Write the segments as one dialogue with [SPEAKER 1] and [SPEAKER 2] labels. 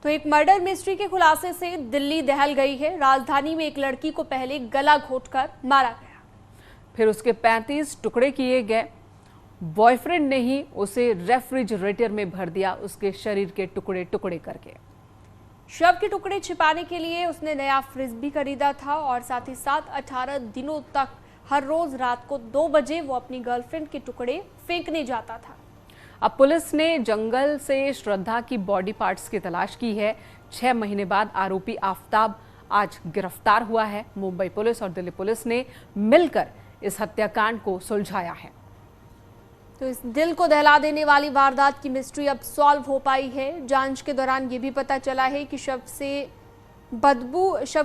[SPEAKER 1] तो एक murder mystery के खुलासे से दिल्ली दहल गई है। राजधानी में एक लड़की को पहले गला घोंटकर मारा गया,
[SPEAKER 2] फिर उसके 35 टुकड़े किए गए। बॉयफ्रेंड ने ही उसे रेफ्रिजरेटर में भर दिया, उसके शरीर के टुकड़े टुकड़े करके।
[SPEAKER 1] शव के टुकड़े छिपाने के लिए उसने नया फ्रिज भी खरीदा था और साथ ही साथ 18 दिनों तक हर रोज रात को 2 बजे वो अपनी गर्लफ्रेंड के टुकड़े फेंकने जाता था।
[SPEAKER 2] अब पुलिस ने जंगल से श्रद्धा की बॉडी पार्ट्स की तलाश की है। 6 महीने बाद आरोपी आफताब आज गिरफ्तार हुआ है। मुंबई पुलिस और दिल्ली पुलिस ने मिलकर इस हत्याकांड को सुलझाया है।
[SPEAKER 1] तो इस दिल को दहला देने वाली वारदात की मिस्ट्री अब सॉल्व हो पाई है। जांच के दौरान ये भी पता चला है कि शव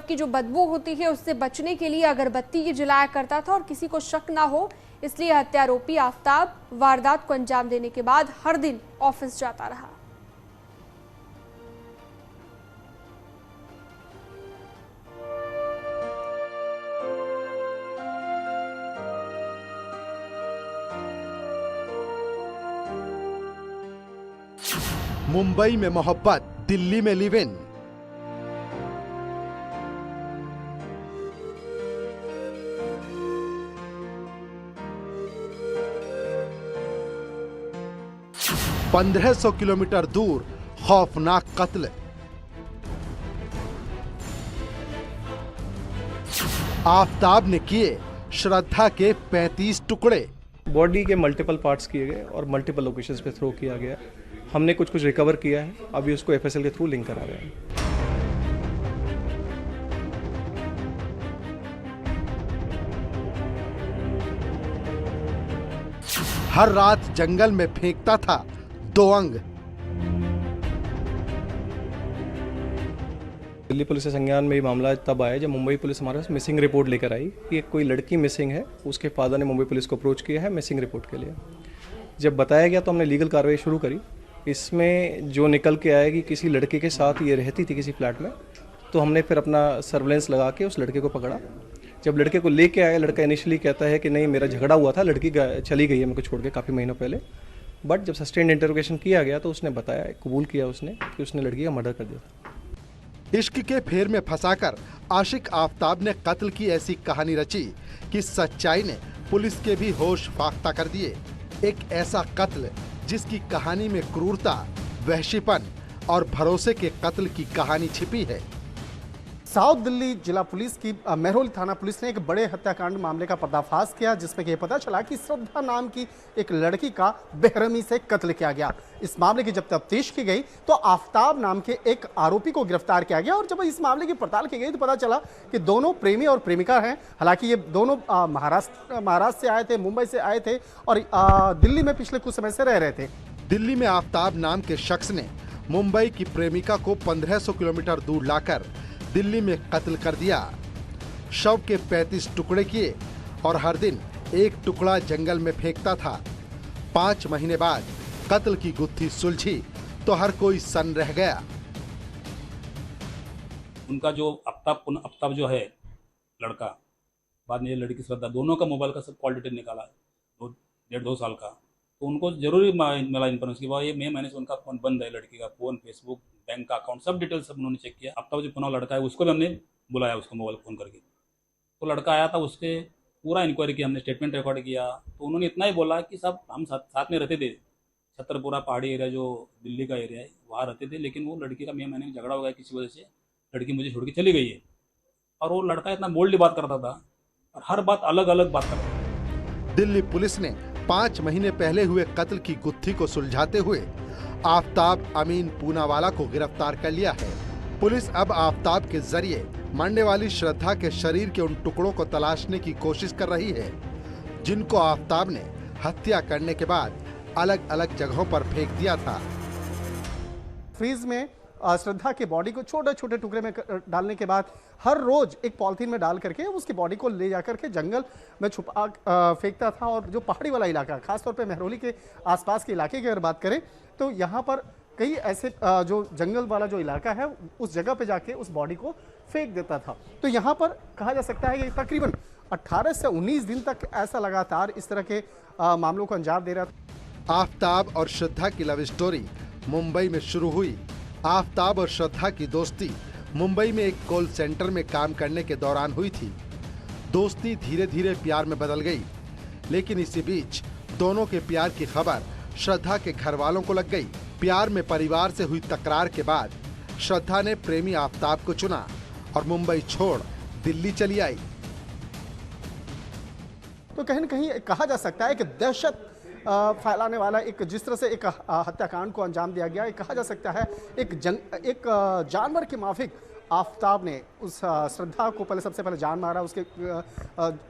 [SPEAKER 1] की जो बदबू होती है उससे बचने के लिए अगरबत्ती ये जलाया करता था और किसी को शक ना हो इसलिए हत्यारोपी आफताब वारदात को अंजाम देने के बाद हर दिन ऑफिस जाता रहा।
[SPEAKER 3] मुंबई में मोहब्बत, दिल्ली में लिव इन। पंद्रह 1,500 किलोमीटर दूर खौफनाक कत्ल। आफताब ने किए श्रद्धा के 35 टुकड़े।
[SPEAKER 4] बॉडी के मल्टीपल पार्ट्स किए गए और मल्टीपल लोकेशंस पे थ्रो किया गया। हमने कुछ रिकवर किया है, अभी उसको एफएसएल के थ्रू लिंक करा रहे हैं।
[SPEAKER 3] हर रात जंगल में फेंकता था 2 अंग।
[SPEAKER 4] दिल्ली पुलिस के संज्ञान में ये मामला तब आया जब मुंबई पुलिस हमारे पास मिसिंग रिपोर्ट लेकर आई कि कोई लड़की मिसिंग है। उसके फादर ने मुंबई पुलिस को अप्रोच किया है मिसिंग रिपोर्ट के लिए। जब बताया गया तो हमने लीगल कार्रवाई शुरू करी। इसमें जो निकल के आया कि किसी लड़के के साथ ये रहती थी किसी फ्लैट में, तो हमने फिर अपना सर्वेलेंस लगा के उस लड़के को पकड़ा। जब लड़के को लेके आया, लड़का इनिशियली कहता है कि नहीं मेरा झगड़ा हुआ था, लड़की चली गई है मेरे को छोड़ के काफ़ी महीनों पहले। बट जब सस्टेन्ड इंटरोगेशन किया गया तो उसने बताया, कबूल किया उसने कि उसने लड़की का मर्डर कर दिया था।
[SPEAKER 3] इश्क के फेर में फंसाकर आशिक आफताब ने कत्ल की ऐसी कहानी रची कि सच्चाई ने पुलिस के भी होश फाख्ता कर दिए। एक ऐसा कत्ल जिसकी कहानी में क्रूरता, वहशीपन और भरोसे के कत्ल की कहानी छिपी है।
[SPEAKER 5] साउथ दिल्ली जिला पुलिस की मेहरौली थाना पुलिस ने एक बड़े हत्याकांड मामले का पर्दाफाश किया जिसमें यह पता चला कि श्रद्धा नाम की एक लड़की का बेरहमी से कत्ल किया गया। इस मामले की जब तफ्तीश की गई तो आफताब नाम के एक आरोपी को गिरफ्तार किया गया और जब इस मामले की पड़ताल की गई तो पता चला कि दोनों प्रेमी और प्रेमिका हैं। हालांकि ये दोनों महाराष्ट्र से आए थे, मुंबई से आए थे और दिल्ली में पिछले कुछ समय से रह रहे थे।
[SPEAKER 3] दिल्ली में आफताब नाम के शख्स ने मुंबई की प्रेमिका को 1500 किलोमीटर दूर लाकर दिल्ली में कत्ल कर दिया। शव के 35 टुकड़े किए और हर दिन एक टुकड़ा जंगल में फेंकता था। 5 महीने बाद कत्ल की गुत्थी सुलझी तो हर कोई सन्न रह गया।
[SPEAKER 6] उनका जो आफ्ताब जो है लड़का, बाद में ये लड़की श्रद्धा, दोनों का मोबाइल का सब कॉल डिटेल निकाला 1.5-2 साल का। तो उनको जरूरी मिला इन्फॉर्मेशन कि वह ये महीने से उनका फोन बंद है, लड़की का फोन, फेसबुक, बैंक का अकाउंट, सब डिटेल सब उन्होंने चेक किया। अब तक जो पुनः लड़का है उसको भी हमने बुलाया, उसको मोबाइल फ़ोन करके। तो लड़का आया था, उसके पूरा इंक्वायरी किया हमने, स्टेटमेंट रिकॉर्ड किया। तो उन्होंने इतना ही बोला कि सब हम साथ में रहते थे, छतरपुरा पहाड़ी एरिया जो दिल्ली का एरिया है वहाँ रहते थे, लेकिन वो लड़की का महीने में झगड़ा हो गया किसी वजह से, लड़की मुझे छोड़ के चली गई है। और वो लड़का इतना बोल्डली बात करता था और हर बात अलग अलग बात करता था।
[SPEAKER 3] दिल्ली पुलिस ने 5 महीने पहले हुए कत्ल की गुत्थी को सुलझाते हुए आफताब अमीन पूनावाला को गिरफ्तार कर लिया है। पुलिस अब आफताब के जरिए मरने वाली श्रद्धा के शरीर के उन टुकड़ों को तलाशने की कोशिश कर रही है जिनको आफताब ने हत्या करने के बाद अलग अलग जगहों पर फेंक दिया था।
[SPEAKER 5] फ्रीज में श्रद्धा की बॉडी को छोटे छोटे टुकड़े में डालने के बाद हर रोज एक पॉलिथीन में डाल करके उसकी बॉडी को ले जाकर के जंगल में छुपा फेंकता था। और जो पहाड़ी वाला इलाका, खासतौर पे मेहरौली के आसपास के इलाके की अगर बात करें तो यहाँ पर कई ऐसे जो जंगल वाला जो इलाका है उस जगह पे जाके उस बॉडी को फेंक देता था। तो यहाँ पर कहा जा सकता है कि तकरीबन 18 से 19 दिन तक ऐसा लगातार इस तरह के मामलों को अंजाम दे रहा था।
[SPEAKER 3] आफताब और श्रद्धा की लव स्टोरी मुंबई में शुरू हुई आफताब और श्रद्धा की दोस्ती मुंबई में एक कॉल सेंटर में काम करने के दौरान हुई थी। दोस्ती धीरे धीरे प्यार में बदल गई, लेकिन इसी बीच दोनों के प्यार की खबर श्रद्धा के घर वालों को लग गई। प्यार में परिवार से हुई तकरार के बाद श्रद्धा ने प्रेमी आफताब को चुना और मुंबई छोड़ दिल्ली चली आई।
[SPEAKER 5] तो कहीं न कहीं कहा जा सकता है कि दहशत फैलाने वाला एक जिस तरह से एक हत्याकांड को अंजाम दिया गया, कहा जा सकता है एक जानवर के माफिक आफताब ने उस श्रद्धा को सबसे पहले जान मारा, उसके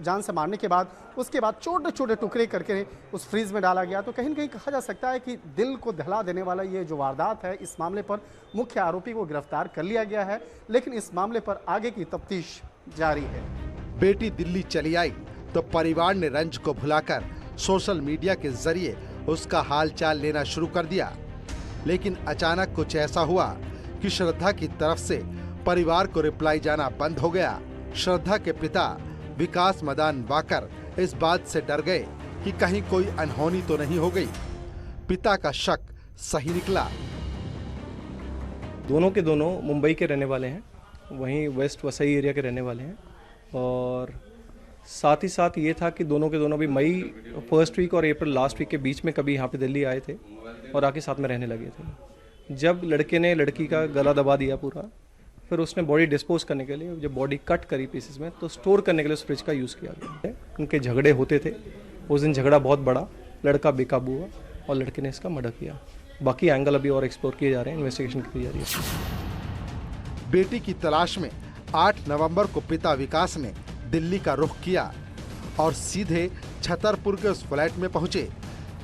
[SPEAKER 5] जान से मारने के बाद उसके बाद छोटे छोटे टुकड़े करके उस फ्रीज में डाला गया। तो कहीं न कहीं कहा जा सकता है कि दिल को दहला देने वाला ये जो वारदात है, इस मामले पर मुख्य आरोपी को गिरफ्तार कर लिया गया है, लेकिन इस मामले पर आगे की तफ्तीश जारी है।
[SPEAKER 3] बेटी दिल्ली चली आई तो परिवार ने रंज को भुलाकर सोशल मीडिया के जरिए उसका हालचाल लेना शुरू कर दिया। लेकिन अचानक कुछ ऐसा हुआ कि श्रद्धा की तरफ से परिवार को रिप्लाई जाना बंद हो गया। श्रद्धा के पिता विकास मदान वाकर इस बात से डर गए कि कहीं कोई अनहोनी तो नहीं हो गई। पिता का शक सही निकला।
[SPEAKER 4] दोनों के दोनों मुंबई के रहने वाले हैं, वहीं वेस्ट वसई एरिया के रहने वाले हैं, और साथ ही साथ ये था कि दोनों के दोनों भी मई फर्स्ट वीक और अप्रैल लास्ट वीक के बीच में कभी यहाँ पे दिल्ली आए थे और आके साथ में रहने लगे थे। जब लड़के ने लड़की का गला दबा दिया पूरा, फिर उसने बॉडी डिस्पोज करने के लिए जब बॉडी कट करी पीसेस में, तो स्टोर करने के लिए उस फ्रिज का यूज़ किया गया। उनके झगड़े होते थे, उस दिन झगड़ा बहुत बड़ा, लड़का बेकाबू हुआ और लड़के ने इसका मर्डर किया। बाकी एंगल अभी और एक्सप्लोर किए जा रहे हैं, इन्वेस्टिगेशन की जा रही है।
[SPEAKER 3] बेटी की तलाश में 8 नवंबर को पिता विकास ने दिल्ली का रुख किया और सीधे छतरपुर के उस फ्लैट में पहुंचे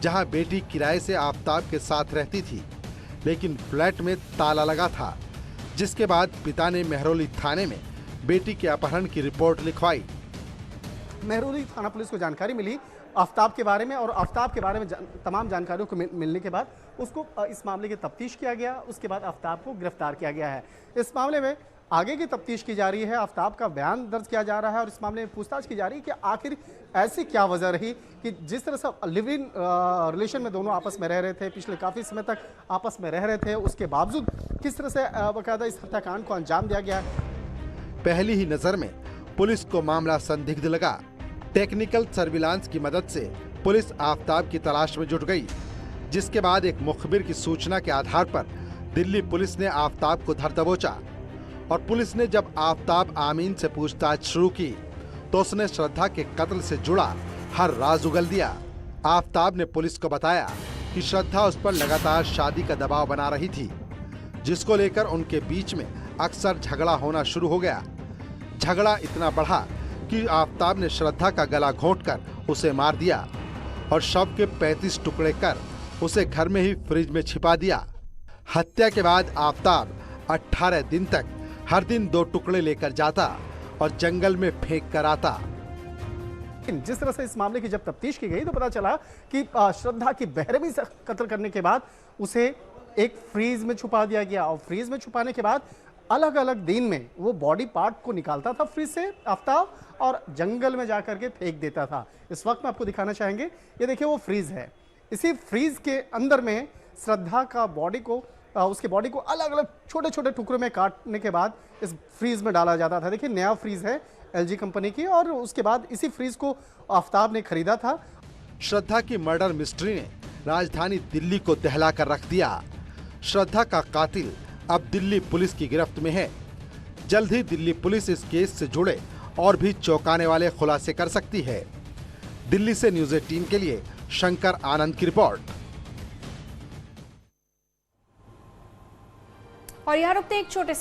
[SPEAKER 3] जहां बेटी किराए से आफताब के साथ रहती थी, लेकिन फ्लैट में ताला लगा था। जिसके बाद पिता ने मेहरौली थाने में बेटी के अपहरण की रिपोर्ट लिखवाई।
[SPEAKER 5] मेहरौली थाना पुलिस को जानकारी मिली आफताब के बारे में, और आफताब के बारे में तमाम जानकारियों को मिलने के बाद उसको इस मामले की तफ्तीश किया गया। उसके बाद आफताब को गिरफ्तार किया गया है। इस मामले में आगे की तफ्तीश की जा रही है, आफताब का बयान दर्ज किया जा रहा है और इस मामले में पूछताछ की जा रही है कि आखिर ऐसी क्या वजह रही कि जिस तरह से लिव इन रिलेशन में दोनों आपस में रह रहे थे, पिछले काफ़ी समय तक आपस में रह रहे थे, उसके बावजूद किस तरह से बाकायदा इस हत्याकांड को अंजाम दिया गया है।
[SPEAKER 3] पहली ही नजर में पुलिस को मामला संदिग्ध लगा। टेक्निकल सर्विलांस की मदद से पुलिस आफताब की तलाश में जुट गई, जिसके बाद एक मुखबिर की सूचना के आधार पर दिल्ली पुलिस ने आफताब को धर दबोचा और पुलिस ने जब आफताब आमीन से पूछताछ शुरू की तो उसने श्रद्धा के कत्ल से जुड़ा हर राज उगल दिया। आफताब ने पुलिस को बताया कि श्रद्धा उस पर लगातार शादी का दबाव बना रही थी, जिसको लेकर उनके बीच में अक्सर झगड़ा होना शुरू हो गया। झगड़ा इतना बढ़ा कि आफताब ने श्रद्धा का गला घोंटकर उसे मार दिया और शव के 35 टुकड़े कर उसे घर में ही फ्रिज में छिपा दिया। हत्या के बाद आफताब 18 दिन तक हर दिन 2 टुकड़े लेकर जाता और जंगल में फेंक कर आता।
[SPEAKER 5] जिस तरह से इस मामले की जब तफ्तीश की गई तो पता चला कि श्रद्धा की बेरहमी से कत्ल करने के बाद उसे एक फ्रीज में छुपा दिया गया और फ्रीज में छुपाने के बाद अलग अलग दिन में वो बॉडी पार्ट को निकालता था फ्रीज से आफताब और जंगल में जाकर के फेंक देता था। इस वक्त में आपको दिखाना चाहेंगे, ये देखिए वो फ्रीज है। इसी फ्रीज के अंदर में श्रद्धा का बॉडी को उसके बॉडी को अलग अलग छोटे छोटे टुकड़ों में काटने के बाद इस फ्रीज में डाला जाता था। देखिए नया फ्रीज है एलजी कंपनी की और उसके बाद इसी फ्रीज को आफताब ने खरीदा था।
[SPEAKER 3] श्रद्धा की मर्डर मिस्ट्री ने राजधानी दिल्ली को दहला कर रख दिया। श्रद्धा का कातिल अब दिल्ली पुलिस की गिरफ्त में है। जल्द ही दिल्ली पुलिस इस केस से जुड़े और भी चौंकाने वाले खुलासे कर सकती है। दिल्ली से न्यूज़ 18 के लिए शंकर आनंद की रिपोर्ट।
[SPEAKER 1] और यहाँ रुकते एक छोटे से